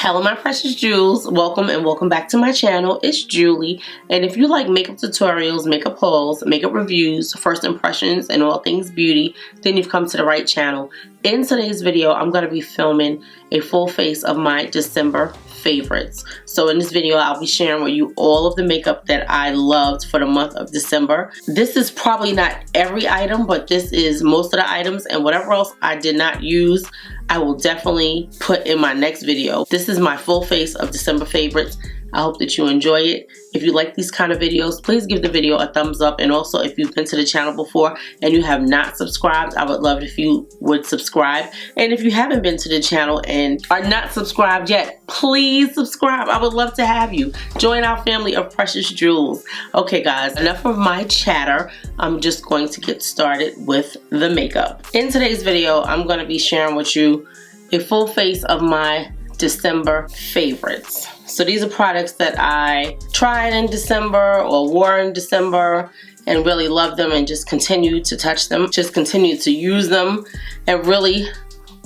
Hello my precious jewels, welcome and welcome back to my channel. It's Julie, and if you like makeup tutorials, makeup hauls, makeup reviews, first impressions, and all things beauty, then you've come to the right channel. In today's video, I'm going to be filming a full face of my December favorites. So in this video, I'll be sharing with you all of the makeup that I loved for the month of December. This is probably not every item, but this is most of the items, and whatever else I did not use, I will definitely put in my next video. This is my full face of December favorites. I hope that you enjoy it. If you like these kind of videos, please give the video a thumbs up. And also, if you've been to the channel before and you have not subscribed, I would love it if you would subscribe. And if you haven't been to the channel and are not subscribed yet, please subscribe. I would love to have you. Join our family of precious jewels. Okay guys, enough of my chatter. I'm just going to get started with the makeup. In today's video, I'm going to be sharing with you a full face of my December favorites. So these are products that I tried in December or wore in December and really loved them and just continue to touch them, just continue to use them and really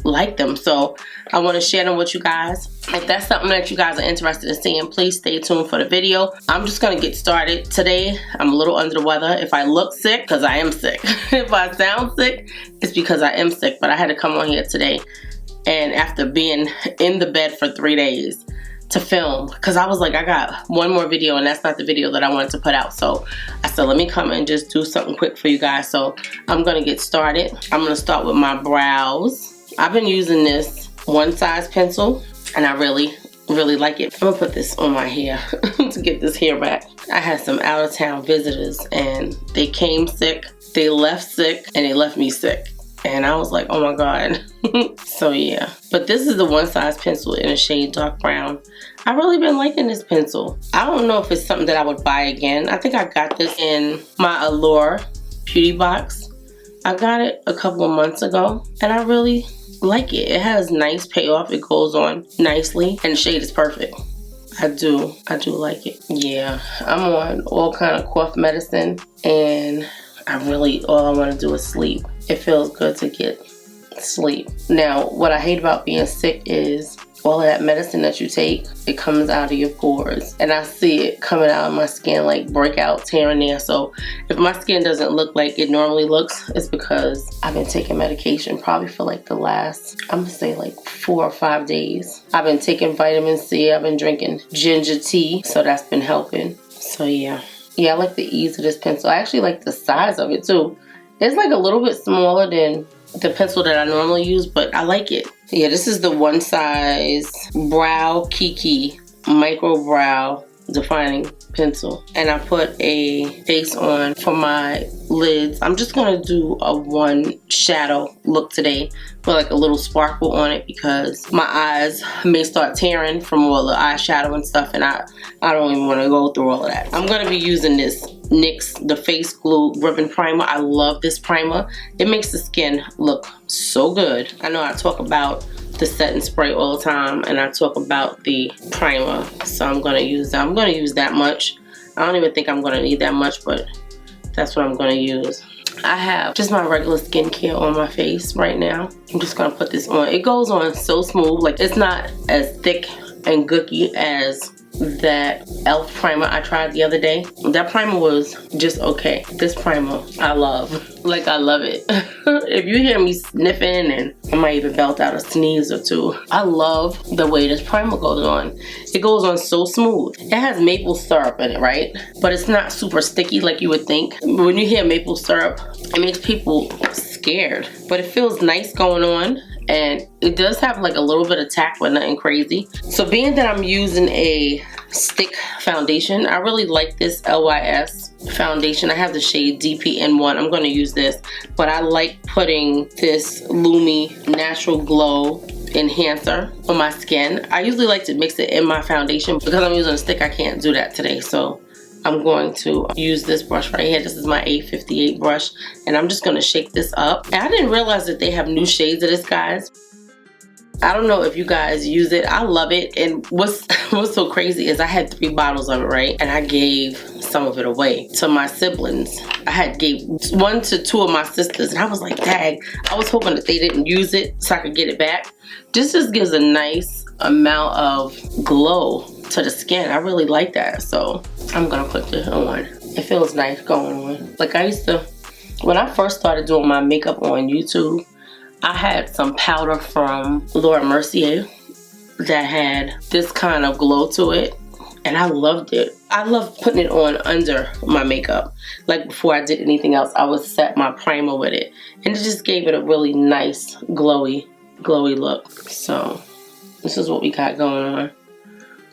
like them. So I want to share them with you guys. If that's something that you guys are interested in seeing, please stay tuned for the video. I'm just going to get started. Today, I'm a little under the weather. If I look sick, because I am sick. If I sound sick, it's because I am sick. But I had to come on here today, and after being in the bed for 3 days, to film, because I was like, I got one more video and that's not the video that I wanted to put out. So I said, let me come and just do something quick for you guys. So I'm gonna get started. I'm gonna start with my brows. I've been using this one size pencil and I really like it. I'm gonna put this on my hair to get this hair back. I had some out of town visitors and they came sick, they left sick, and they left me sick. And I was like, oh my God. So yeah. But this is the one size pencil in a shade dark brown. I've really been liking this pencil. I don't know if it's something that I would buy again. I think I got this in my Allure beauty box. I got it a couple of months ago and I really like it. It has nice payoff. It goes on nicely and the shade is perfect. I do like it. Yeah, I'm on all kind of cough medicine and all I want to do is sleep. It feels good to get sleep. Now, what I hate about being sick is all of that medicine that you take, it comes out of your pores. And I see it coming out of my skin like breakouts here and there. So if my skin doesn't look like it normally looks, it's because I've been taking medication probably for like the last, I'm gonna say like 4 or 5 days. I've been taking vitamin C, I've been drinking ginger tea, so that's been helping. So yeah. Yeah, I like the ease of this pencil. I actually like the size of it too. It's like a little bit smaller than the pencil that I normally use, but I like it. Yeah, this is the one size brow Kiki micro brow defining pencil. And I put a face on for my lids. I'm just gonna do a one shadow look today with like a little sparkle on it because my eyes may start tearing from all the eyeshadow and stuff, and I don't even want to go through all of that. I'm gonna be using this NYX the Face Glue Ribbon Primer. I love this primer. It makes the skin look so good. I know I talk about the setting spray all the time and I talk about the primer, so I'm gonna use that. I'm gonna use that much. I don't even think I'm gonna need that much, but that's what I'm gonna use. I have just my regular skincare on my face right now. I'm just gonna put this on. It goes on so smooth. Like, it's not as thick and gooky as that e.l.f. primer I tried the other day. That primer was just okay. This primer I love. Like, I love it. If you hear me sniffing, and I might even belt out a sneeze or two, I love the way this primer goes on. It goes on so smooth. It has maple syrup in it, right? But it's not super sticky like you would think. When you hear maple syrup, it makes people scared. But it feels nice going on. And it does have like a little bit of tack, but nothing crazy. So being that I'm using a stick foundation, I really like this LYS foundation. I have the shade DPN1. I'm going to use this, but I like putting this Lumi Natural Glow enhancer on my skin. I usually like to mix it in my foundation. Because I'm using a stick, I can't do that today. So I'm going to use this brush right here. This is my 858 brush, and I'm just going to shake this up. And I didn't realize that they have new shades of this, guys. I don't know if you guys use it. I love it. And what's so crazy is I had 3 bottles of it, right? And I gave some of it away to my siblings. I had gave 1 to 2 of my sisters, and I was like, dang, I was hoping that they didn't use it so I could get it back. This just gives a nice amount of glow to the skin. I really like that. So I'm gonna put this on. It feels nice going on. Like I used to, when I first started doing my makeup on YouTube, I had some powder from Laura Mercier that had this kind of glow to it, and I loved it. I love putting it on under my makeup. Like before I did anything else, I would set my primer with it, and it just gave it a really nice glowy look. So this is what we got going on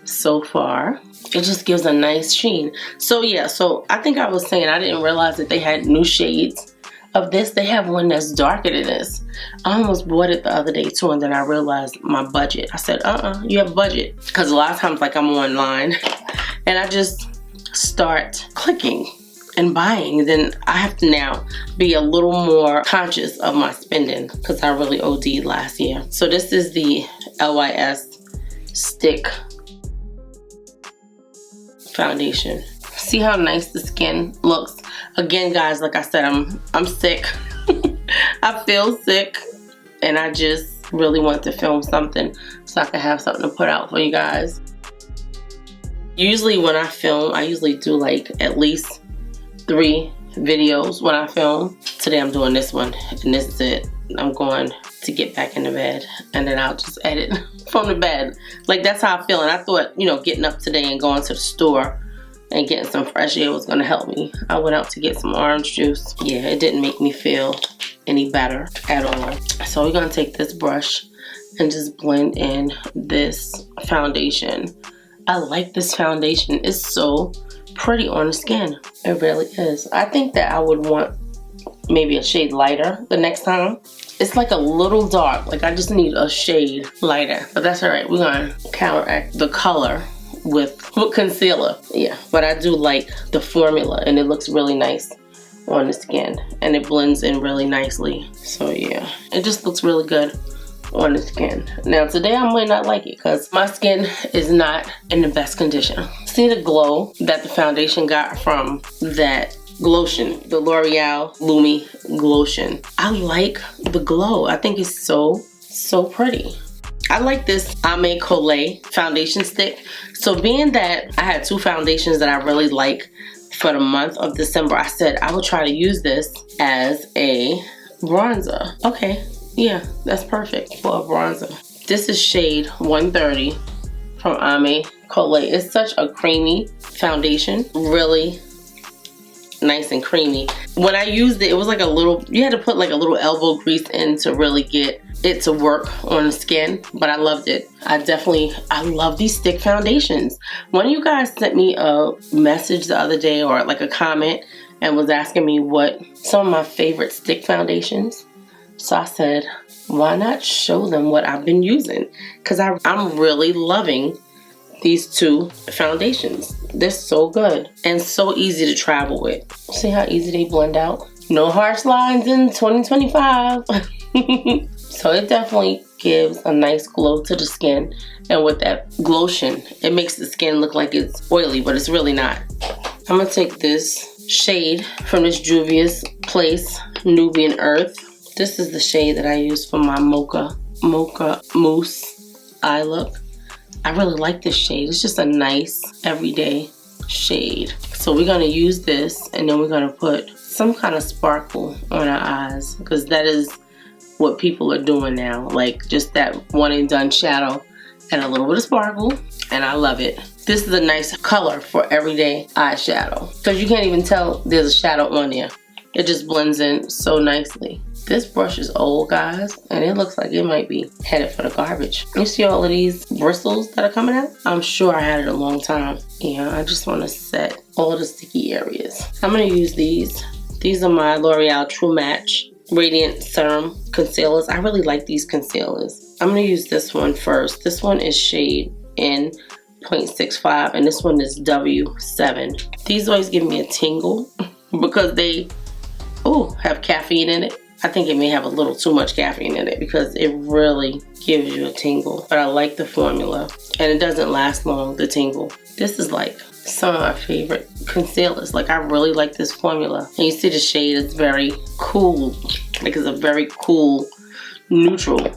so far. It just gives a nice sheen. So yeah, so I think I was saying I didn't realize that they had new shades of this. They have one that's darker than this. I almost bought it the other day too, and then I realized my budget. I said, you have a budget. Because a lot of times, like, I'm online and I just start clicking and buying. Then I have to now be a little more conscious of my spending because I really OD'd last year. So this is the LYS Stick Foundation. See how nice the skin looks. Again, guys, like I said, I'm sick. I feel sick, and I just really want to film something so I can have something to put out for you guys. Usually when I film, I usually do like at least 3 videos when I film. Today I'm doing this one, and this is it. I'm going to get back into bed, and then I'll just edit from the bed. Like, that's how I feel. And I thought, you know, getting up today and going to the store and getting some fresh air was gonna help me. I went out to get some orange juice. Yeah, it didn't make me feel any better at all. So we're gonna take this brush and just blend in this foundation. I like this foundation. It's so pretty on the skin. It really is. I think that I would want maybe a shade lighter the next time. It's like a little dark. Like, I just need a shade lighter. But that's all right. We're gonna counteract the color with concealer. Yeah, but I do like the formula, and it looks really nice on the skin, and it blends in really nicely. So yeah, it just looks really good on the skin. Now today I might not like it because my skin is not in the best condition. See the glow that the foundation got from that Glotion, the L'Oreal Lumi Glotion. I like the glow. I think it's so pretty. I like this Ame Colé foundation stick. So being that I had 2 foundations that I really like for the month of December, I said I would try to use this as a bronzer. Okay, yeah, that's perfect for a bronzer. This is shade 130 from Ame Colé. It's such a creamy foundation, really nice and creamy. When I used it, it was like a little, you had to put like a little elbow grease in to really get it to work on the skin, but I loved it. I love these stick foundations. One of you guys sent me a message the other day, or like a comment, and was asking me what some of my favorite stick foundations. So I said, why not show them what I've been using? Because I'm really loving these 2 foundations. They're so good and so easy to travel with. See how easy they blend out? No harsh lines in 2025. So it definitely gives a nice glow to the skin. And with that Glotion, it makes the skin look like it's oily, but it's really not. I'm gonna take this shade from this Juvia's Place Nubian Earth. This is the shade that I use for my Mocha Mousse eye look. I really like this shade. It's just a nice everyday shade. So we're gonna use this, and then we're gonna put some kind of sparkle on our eyes, because that is what people are doing now. Like, just that one and done shadow and a little bit of sparkle, and I love it. This is a nice color for everyday eyeshadow, because you can't even tell there's a shadow on there. It just blends in so nicely. This brush is old, guys, and it looks like it might be headed for the garbage. You see all of these bristles that are coming out? I'm sure I had it a long time. Yeah, I just want to set all of the sticky areas. I'm going to use these. These are my L'Oreal True Match Radiant Serum Concealers. I really like these concealers. I'm going to use this one first. This one is shade in 0.65, and this one is W7. These always give me a tingle because they have caffeine in it. I think it may have a little too much caffeine in it because it really gives you a tingle. But I like the formula, and it doesn't last long, the tingle. This is like some of my favorite concealers. Like, I really like this formula. And you see the shade is very cool. Like, it's a very cool, neutral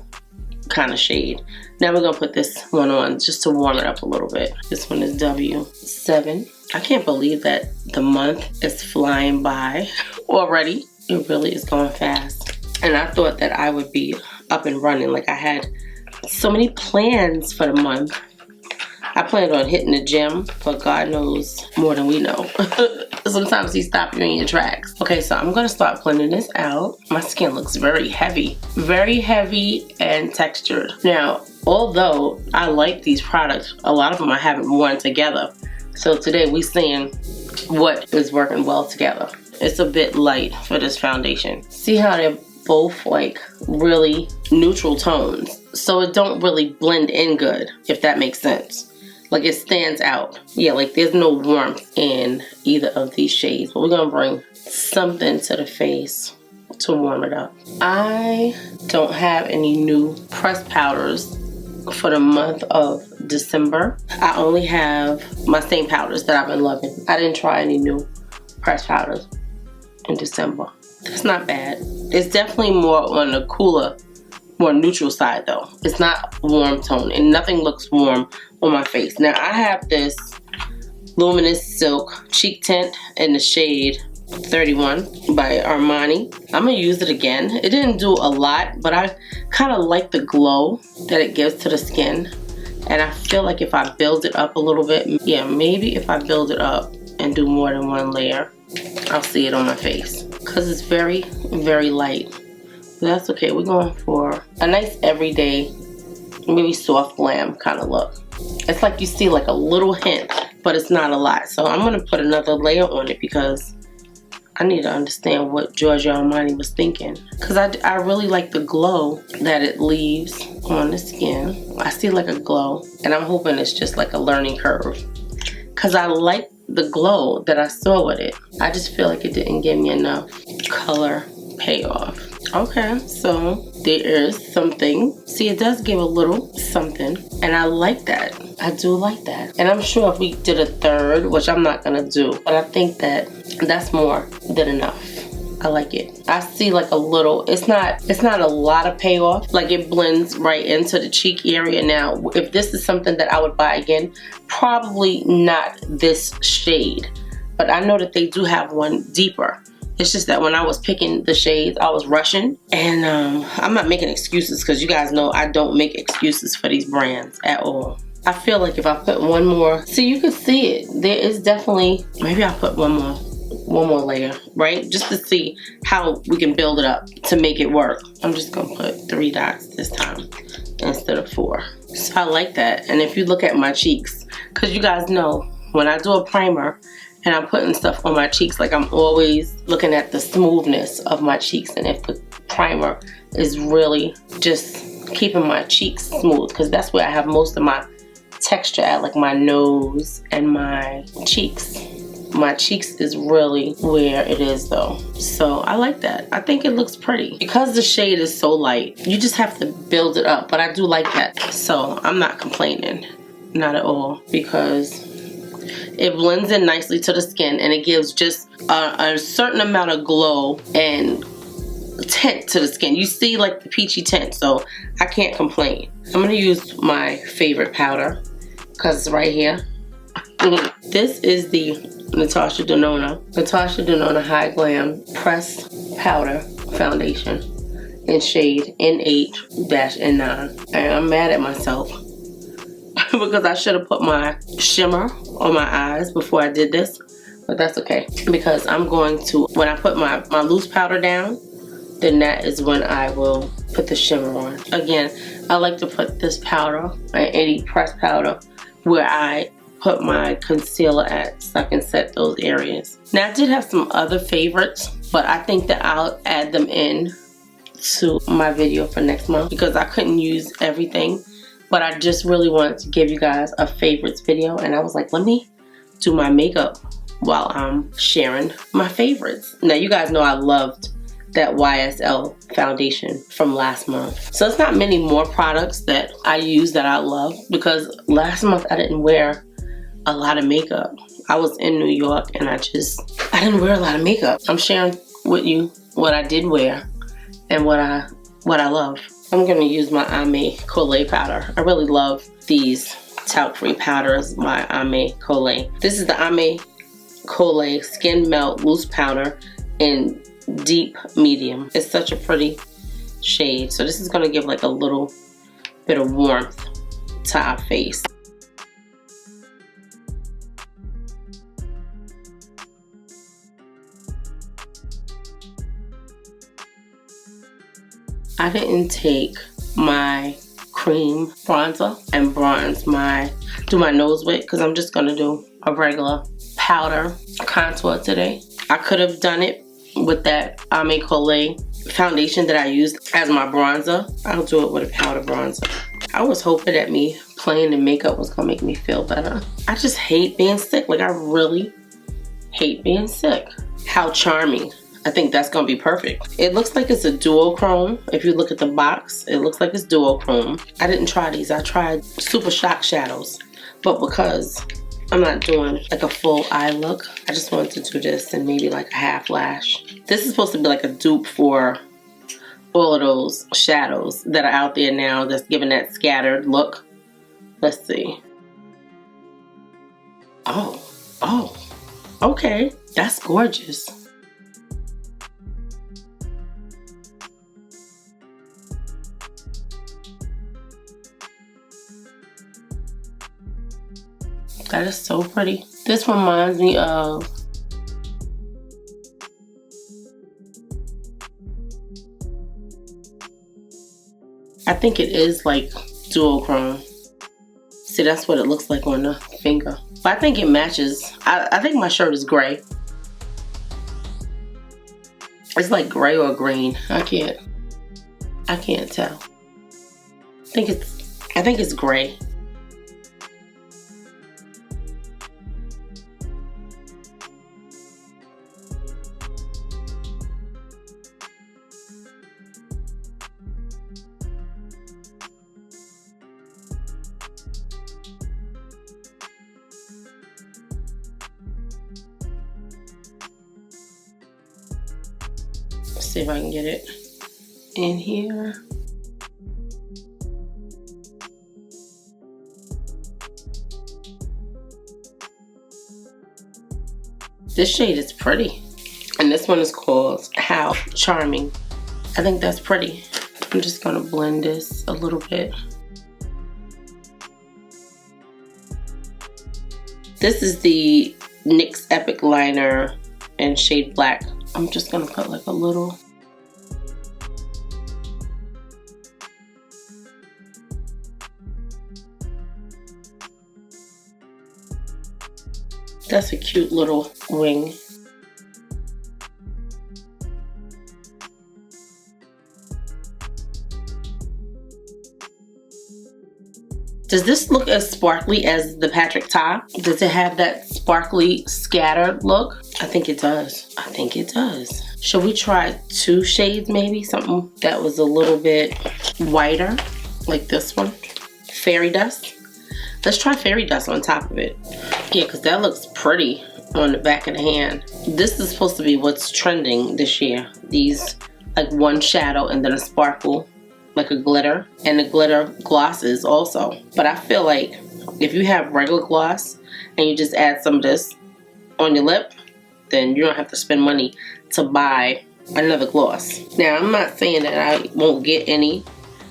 kind of shade. Now we're gonna put this one on just to warm it up a little bit. This one is W7. I can't believe that the month is flying by already. It really is going fast. And I thought that I would be up and running. Like I had so many plans for the month. I planned on hitting the gym, but God knows more than we know. Sometimes He stops you in your tracks. Okay, so I'm gonna start blending this out. My skin looks very heavy and textured. Now, although I like these products, a lot of them I haven't worn together. So today we're seeing what is working well together. It's a bit light for this foundation. See how they're both like really neutral tones, so it don't really blend in good, if that makes sense. Like it stands out. Yeah, like there's no warmth in either of these shades. But we're gonna bring something to the face to warm it up. I don't have any new pressed powders for the month of December. I only have my same powders that I've been loving. I didn't try any new pressed powders in December. That's not bad. It's definitely more on the cooler, more neutral side though. It's not warm tone and nothing looks warm on my face. Now I have this Luminous Silk Cheek Tint in the shade 31 by Armani. I'm gonna use it again. It didn't do a lot, but I kind of like the glow that it gives to the skin. And I feel like if I build it up a little bit, yeah, maybe if I build it up and do more than one layer, I'll see it on my face. Because it's very, very light. But that's okay. We're going for a nice everyday, maybe soft glam kind of look. It's like you see like a little hint, but it's not a lot. So I'm going to put another layer on it because I need to understand what Giorgio Armani was thinking. Because I really like the glow that it leaves on the skin. I see like a glow, and I'm hoping it's just like a learning curve. Because I like the glow that I saw with it. I just feel like it didn't give me enough color payoff. Okay, so there is something. See, it does give a little something, and I like that. I do like that. And I'm sure if we did a third, which I'm not gonna do, but I think that that's more than enough. I like it. I see like a little, it's not a lot of payoff. Like it blends right into the cheek area. Now, if this is something that I would buy again, probably not this shade, but I know that they do have one deeper. It's just that when I was picking the shades, I was rushing. And I'm not making excuses because you guys know I don't make excuses for these brands at all. I feel like if I put one more, see, you can see it. There is definitely, maybe I'll put one more layer, right? Just to see how we can build it up to make it work. I'm just gonna put 3 dots this time instead of 4. So I like that. And if you look at my cheeks, because you guys know when I do a primer, and I'm putting stuff on my cheeks, like I'm always looking at the smoothness of my cheeks, and if the primer is really just keeping my cheeks smooth, because that's where I have most of my texture at, like my nose and my cheeks. My cheeks is really where it is though. So I like that. I think it looks pretty. Because the shade is so light, you just have to build it up, but I do like that. So I'm not complaining, not at all, because it blends in nicely to the skin and it gives just a certain amount of glow and tint to the skin. You see like the peachy tint, so I can't complain. I'm gonna use my favorite powder because it's right here. This is the Natasha Denona High Glam Pressed Powder Foundation in shade N8-N9. And I'm mad at myself because I should have put my shimmer on my eyes before I did this, but that's okay because I'm going to, when I put my loose powder down, then that is when I will put the shimmer on. Again, I like to put this powder, any pressed powder, where I put my concealer at so I can set those areas. Now I did have some other favorites, but I think that I'll add them in to my video for next month because I couldn't use everything. But I just really wanted to give you guys a favorites video, and I was like, let me do my makeup while I'm sharing my favorites. Now you guys know I loved that YSL foundation from last month. So it's not many more products that I use that I love because last month I didn't wear a lot of makeup. I was in New York and I didn't wear a lot of makeup. I'm sharing with you what I did wear and what I love. I'm going to use my Ame Colé powder. I really love these talc-free powders by Ame Colé. This is the Ame Colé Skin Melt Loose Powder in Deep Medium. It's such a pretty shade. So this is going to give like a little bit of warmth to our face. I didn't take my cream bronzer and do my nose with, because I'm just gonna do a regular powder contour today. I could have done it with that Ame Colé foundation that I used as my bronzer. I'll do it with a powder bronzer. I was hoping that me playing the makeup was gonna make me feel better. I just hate being sick. Like, I really hate being sick. How charming. I think that's gonna be perfect. It looks like it's a duochrome. If you look at the box, it looks like it's duochrome. I didn't try these. I tried Super Shock Shadows, but because I'm not doing like a full eye look, I just wanted to do this and maybe like a half lash. This is supposed to be like a dupe for all of those shadows that are out there now that's giving that scattered look. Let's see. Oh, okay, that's gorgeous. That is so pretty. This reminds me of I think it is like duochrome. See, that's what it looks like on the finger. But I think it matches. I think my shirt is gray. It's like gray or green. I can't tell. I think it's gray. See if I can get it in here. This shade is pretty. And this one is called How Charming. I think that's pretty. I'm just gonna blend this a little bit. This is the NYX Epic Liner in shade Black. I'm just gonna put like a little. That's a cute little wing. Does this look as sparkly as the Patrick Ta? Does it have that sparkly scattered look? I think it does. I think it does. Should we try 2 shades maybe? Something that was a little bit whiter, like this one. Fairy Dust. Let's try Fairy Dust on top of it. Yeah, because that looks pretty on the back of the hand. This is supposed to be what's trending this year. These, like one shadow and then a sparkle, like a glitter, and the glitter glosses also. But I feel like if you have regular gloss and you just add some of this on your lip, then you don't have to spend money to buy another gloss. Now, I'm not saying that I won't get any,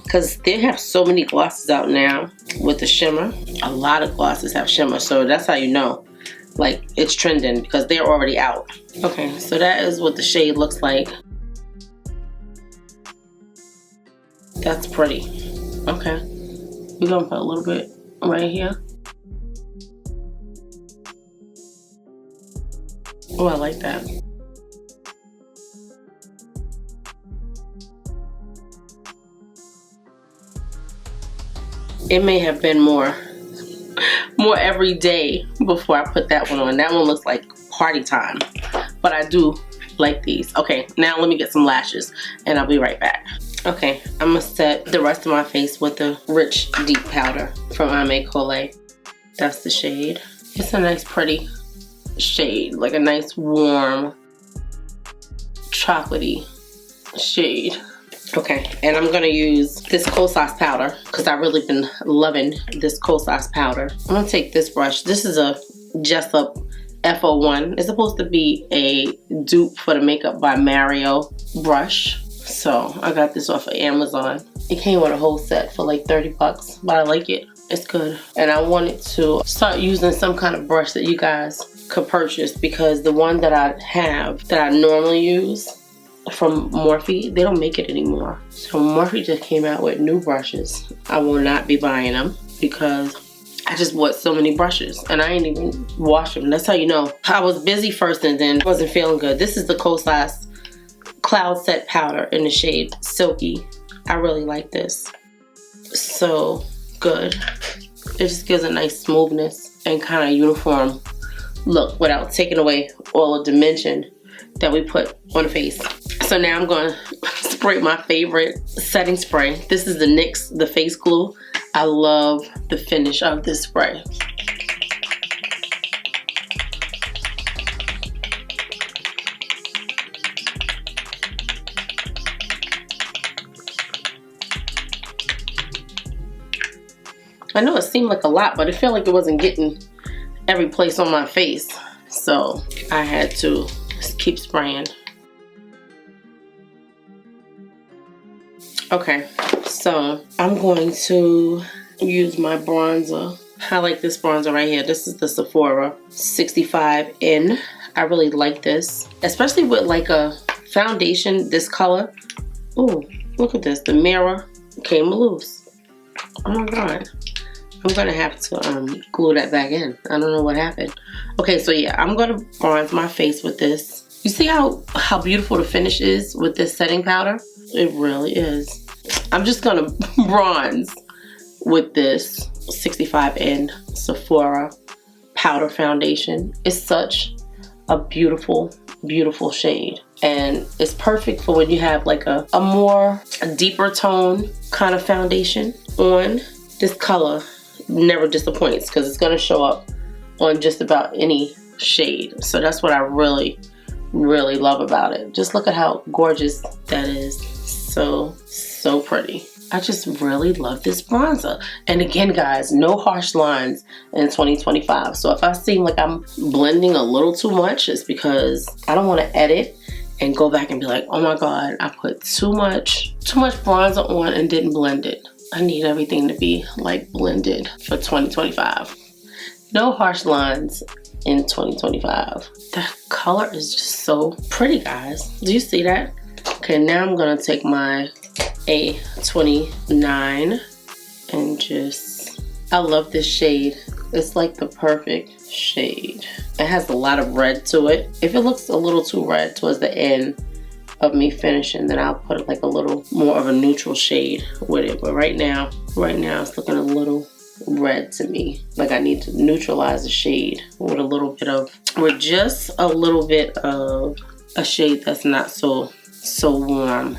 because they have so many glosses out now with the shimmer. A lot of glosses have shimmer, so that's how you know like it's trending, because they're already out. Okay, so that is what the shade looks like. That's pretty. Okay, we're gonna put a little bit right here. Oh, I like that. It may have been more every day before I put that one on. That one looks like party time, but I do like these. Okay, now let me get some lashes and I'll be right back. Okay, I'm gonna set the rest of my face with the Rich Deep Powder from Ame Colé. That's the shade. It's a nice pretty shade, like a nice warm chocolatey shade. Okay, and I'm gonna use this Cold Sauce powder because I've really been loving this Cold Sauce powder. I'm gonna take this brush. This is a Jessup F01. It's supposed to be a dupe for the Makeup by Mario brush. So I got this off of Amazon. It came with a whole set for like 30 bucks, but I like it. It's good. And I wanted to start using some kind of brush that you guys could purchase because the one that I have that I normally use from Morphe, they don't make it anymore. So Morphe just came out with new brushes. I will not be buying them because I just bought so many brushes and I ain't even washed them. That's how you know. I was busy first and then wasn't feeling good. This is the Cold Sauce Cloud Set Powder in the shade Silky. I really like this. So good. It just gives a nice smoothness and kind of uniform look without taking away all the dimension that we put on the face. So now I'm going to spray my favorite setting spray. This is the NYX, the face glue. I love the finish of this spray. I know it seemed like a lot, but it felt like it wasn't getting every place on my face. So I had to just keep spraying. Okay, so I'm going to use my bronzer. I like this bronzer right here. This is the Sephora 65N. I really like this, especially with like a foundation this color. Ooh, look at this. The mirror came loose. Oh my God. I'm gonna have to glue that back in. I don't know what happened. Okay, so yeah, I'm gonna bronze my face with this. You see how beautiful the finish is with this setting powder? It really is. I'm just gonna bronze with this 65N Sephora powder foundation. It's such a beautiful, beautiful shade. And it's perfect for when you have like a deeper tone kind of foundation on. This color never disappoints because it's going to show up on just about any shade. So that's what I really, really love about it. Just look at how gorgeous that is. So, so pretty. I just really love this bronzer. And again, guys, no harsh lines in 2025. So if I seem like I'm blending a little too much, it's because I don't want to edit and go back and be like, oh my God, I put too much bronzer on and didn't blend it. I need everything to be like blended for 2025. No harsh lines in 2025. The color is just so pretty, guys. Do you see that? Okay, now I'm gonna take my A29 and just, I love this shade. It's like the perfect shade. It has a lot of red to it. If it looks a little too red towards the end of me finishing, then I'll put like a little more of a neutral shade with it. But right now it's looking a little red to me. Like I need to neutralize the shade with a little bit of, with just a little bit of a shade that's not so warm.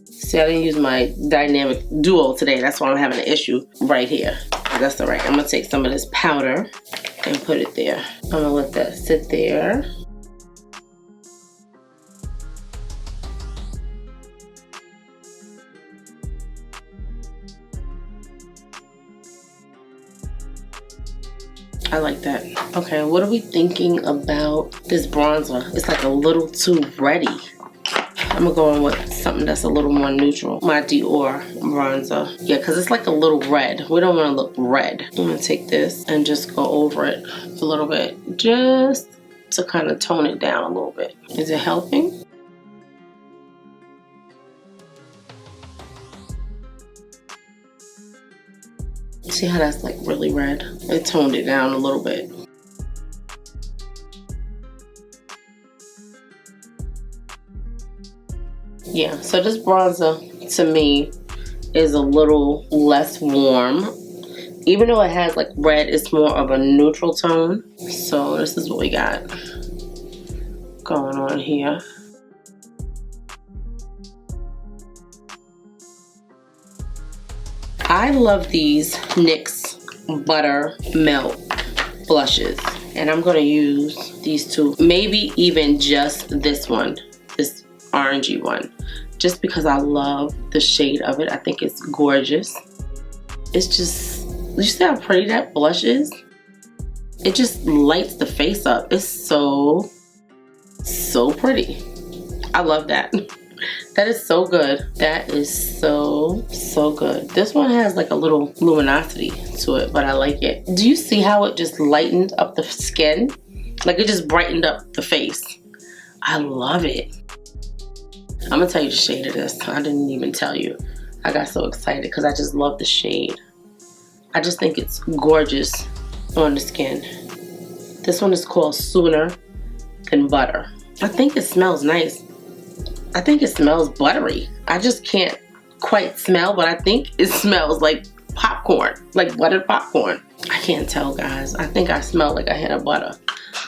See, I didn't use my dynamic duo today. That's why I'm having an issue right here. That's all right. I'm gonna take some of this powder and put it there. I'm gonna let that sit there. I like that. Okay, what are we thinking about this bronzer? It's like a little too reddy. I'm gonna go in with something that's a little more neutral. My Dior bronzer. Yeah, because it's like a little red. We don't want to look red. I'm gonna take this and just go over it a little bit, just to kind of tone it down a little bit. Is it helping? See how that's like really red? It toned it down a little bit. Yeah, so this bronzer to me is a little less warm. Even though it has like red, it's more of a neutral tone. So this is what we got going on here. I love these NYX Butter Melt blushes. and I'm gonna use these two, maybe even just this one, this orangey one, just because I love the shade of it. I think it's gorgeous. It's just, you see how pretty that blush is? It just lights the face up. It's so pretty. I love that. That is so good. That is so good. This one has like a little luminosity to it, but I like it. Do you see how it just lightened up the skin? Like it just brightened up the face. I love it. I'm gonna tell you the shade of this. I didn't even tell you. I got so excited because I just love the shade. I just think it's gorgeous on the skin. This one is called Sooner Than Butter. I think it smells nice. I think it smells buttery. I just can't quite smell, but I think it smells like popcorn, like buttered popcorn. I can't tell, guys. I think I smell like a hint of butter.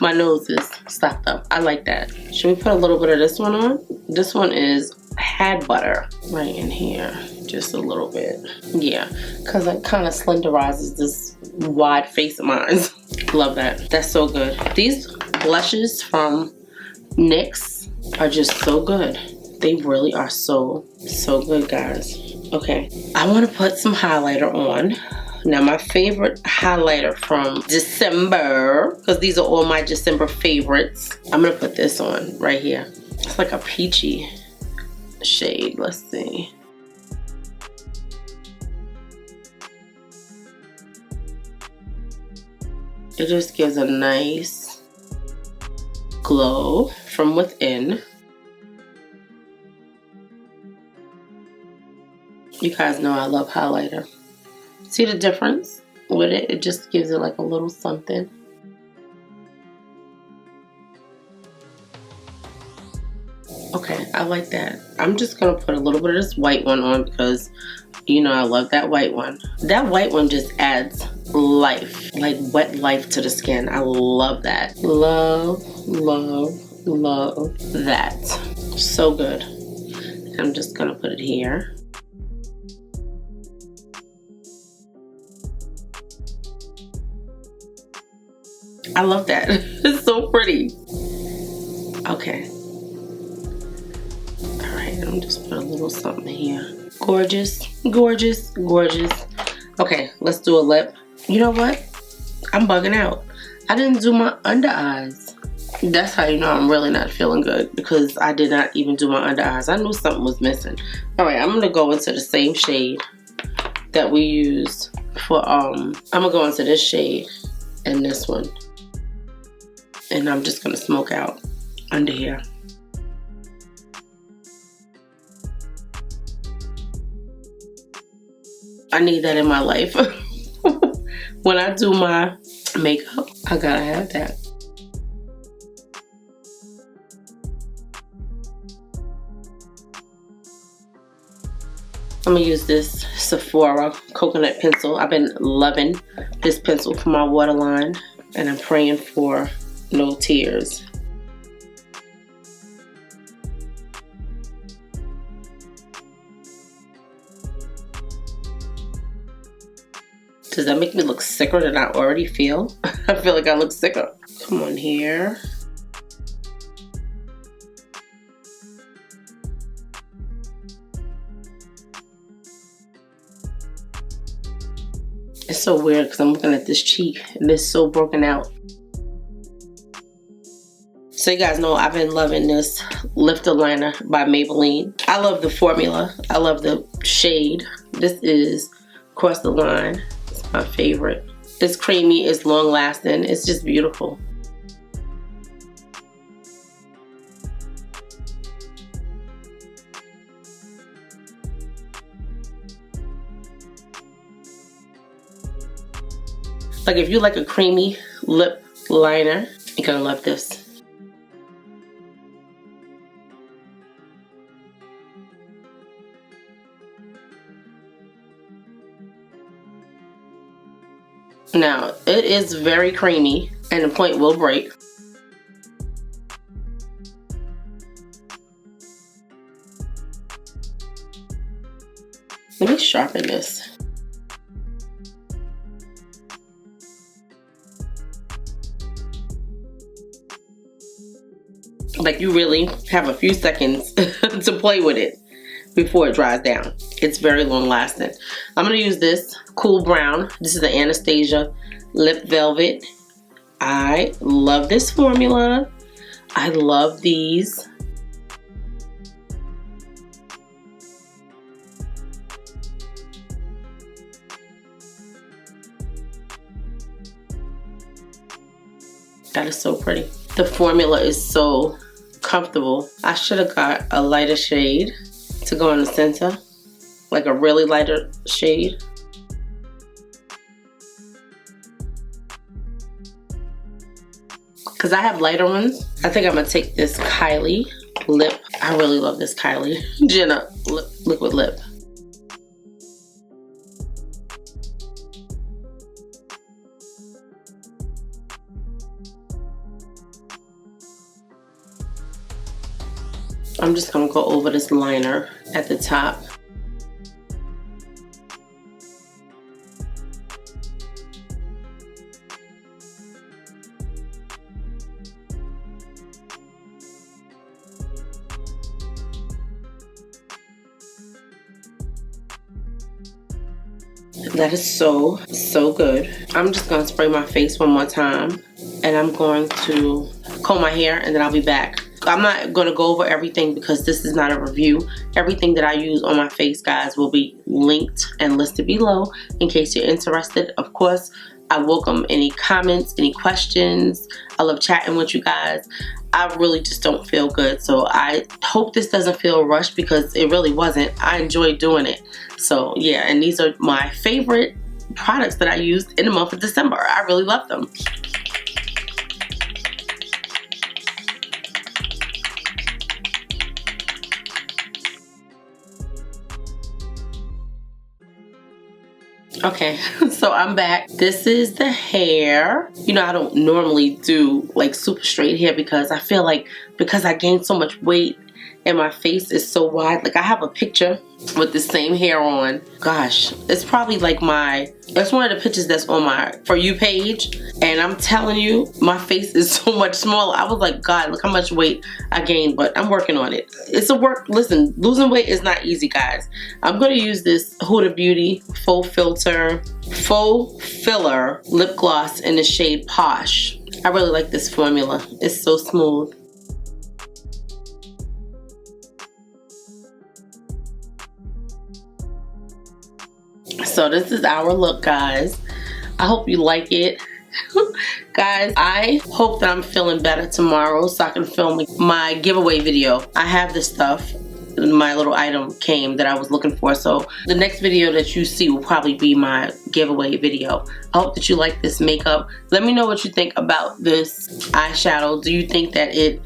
My nose is stopped up. I like that. Should we put a little bit of this one on? This one is Had Butter right in here. Just a little bit. Yeah, because it kind of slenderizes this wide face of mine. Love that. That's so good. These blushes from NYX are just so good. They really are so good, guys. Okay, I want to put some highlighter on. Now, my favorite highlighter from December, because these are all my December favorites. I'm going to put this on right here. It's like a peachy shade. Let's see. It just gives a nice glow from within. You guys know I love highlighter. See the difference with it? It just gives it like a little something. Okay, I like that. I'm just gonna put a little bit of this white one on because you know I love that white one. That white one just adds life, like wet life to the skin. I love that. Love that. So good. I'm just gonna put it here. I love that. It's so pretty. Okay. All right, I'm just put a little something here. Gorgeous, gorgeous, gorgeous. Okay, let's do a lip. You know what? I'm bugging out. I didn't do my under eyes. That's how you know I'm really not feeling good, because I did not even do my under eyes. I knew something was missing. All right, I'm gonna go into the same shade that we used for, I'm gonna go into this shade and this one. And I'm just gonna smoke out under here. I need that in my life. When I do my makeup, I gotta have that. I'm gonna use this Sephora coconut pencil. I've been loving this pencil for my waterline, and I'm praying for no tears. Does that make me look sicker than I already feel? I feel like I look sicker. Come on here. It's so weird because I'm looking at this cheek and it's so broken out. So you guys know I've been loving this Lifter Liner by Maybelline. I love the formula. I love the shade. This is Cross the Line. It's my favorite. It's creamy, it's long lasting, it's just beautiful. Like if you like a creamy lip liner, you're gonna love this. Now, it is very creamy and the point will break. Let me sharpen this. Like, you really have a few seconds to play with it before it dries down. It's very long lasting. I'm going to use this Cool Brown. This is the Anastasia Lip Velvet. I love this formula. I love these. That is so pretty. The formula is so comfortable. I should have got a lighter shade to go in the center, like a really lighter shade. Because I have lighter ones. I think I'm gonna take this Kylie lip. I really love this Kylie Jenner liquid lip. I'm just gonna go over this liner at the top. That is so, so good. I'm just gonna spray my face one more time, and I'm going to comb my hair, and then I'll be back. I'm not going to go over everything because this is not a review. Everything that I use on my face, guys, will be linked and listed below in case you're interested. Of course, I welcome any comments, any questions. I love chatting with you guys. I really just don't feel good, so I hope this doesn't feel rushed because it really wasn't. I enjoyed doing it. So yeah, and these are my favorite products that I used in the month of December. I really love them. Okay, so I'm back. This is the hair. You know, I don't normally do like super straight hair because I feel like because I gained so much weight and my face is so wide. Like, I have a picture with the same hair on. Gosh, it's probably like that's one of the pictures that's on my For You page. And I'm telling you, my face is so much smaller. I was like, God, look how much weight I gained, but I'm working on it. It's a work. Listen, losing weight is not easy, guys. I'm going to use this Huda Beauty Faux Filler Lip Gloss in the shade Posh. I really like this formula. It's so smooth. So this is our look, guys. I hope you like it. Guys, I hope that I'm feeling better tomorrow so I can film my giveaway video. I have this stuff. My little item came that I was looking for, so the next video that you see will probably be my giveaway video. I hope that you like this makeup. Let me know what you think about this eyeshadow. Do you think that it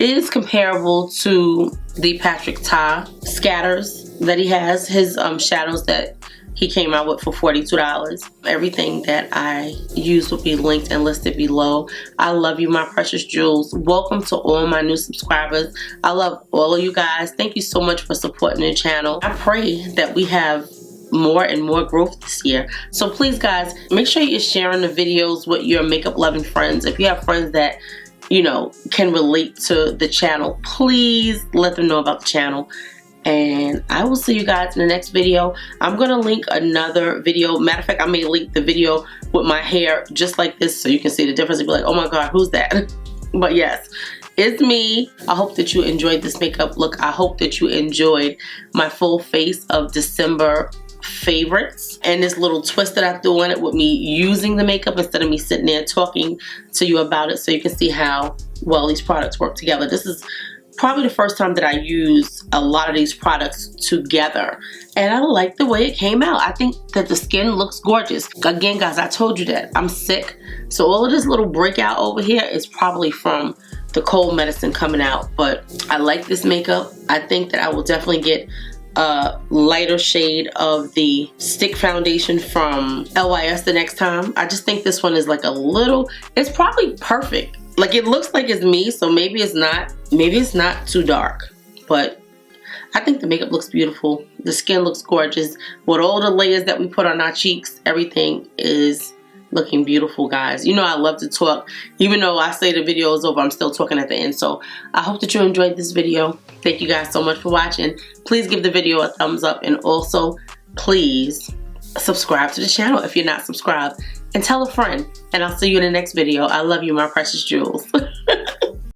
is comparable to the Patrick Ta scatters that he has, his shadows that he came out with for $42. Everything that I use will be linked and listed below. I love you, my precious jewels. Welcome to all my new subscribers. I love all of you guys. Thank you so much for supporting the channel. I pray that we have more and more growth this year. So please, guys, make sure you're sharing the videos with your makeup loving friends. If you have friends that, you know, can relate to the channel, please let them know about the channel. And I will see you guys in the next video. I'm going to link another video. Matter of fact, I may link the video with my hair just like this so you can see the difference and be like, oh my God, who's that? But yes, it's me. I hope that you enjoyed this makeup look. I hope that you enjoyed my full face of December favorites and this little twist that I threw on it with me using the makeup instead of me sitting there talking to you about it, so you can see how well these products work together. This is probably the first time that I use a lot of these products together, and I like the way it came out. I think that the skin looks gorgeous. Again, guys, I told you that I'm sick, so all of this little breakout over here is probably from the cold medicine coming out, but I like this makeup. I think that I will definitely get a lighter shade of the stick foundation from LYS the next time. I just think this one is like a little, it's probably perfect. Like, it looks like it's me, so maybe it's not too dark, but I think the makeup looks beautiful. The skin looks gorgeous. With all the layers that we put on our cheeks, everything is Looking beautiful, guys. You know I love to talk. Even though I say the video is over, I'm still talking at the end. So I hope that you enjoyed this video. Thank you guys so much for watching. Please give the video a thumbs up, and also please subscribe to the channel if you're not subscribed, and tell a friend. And I'll see you in the next video. I love you, my precious jewels.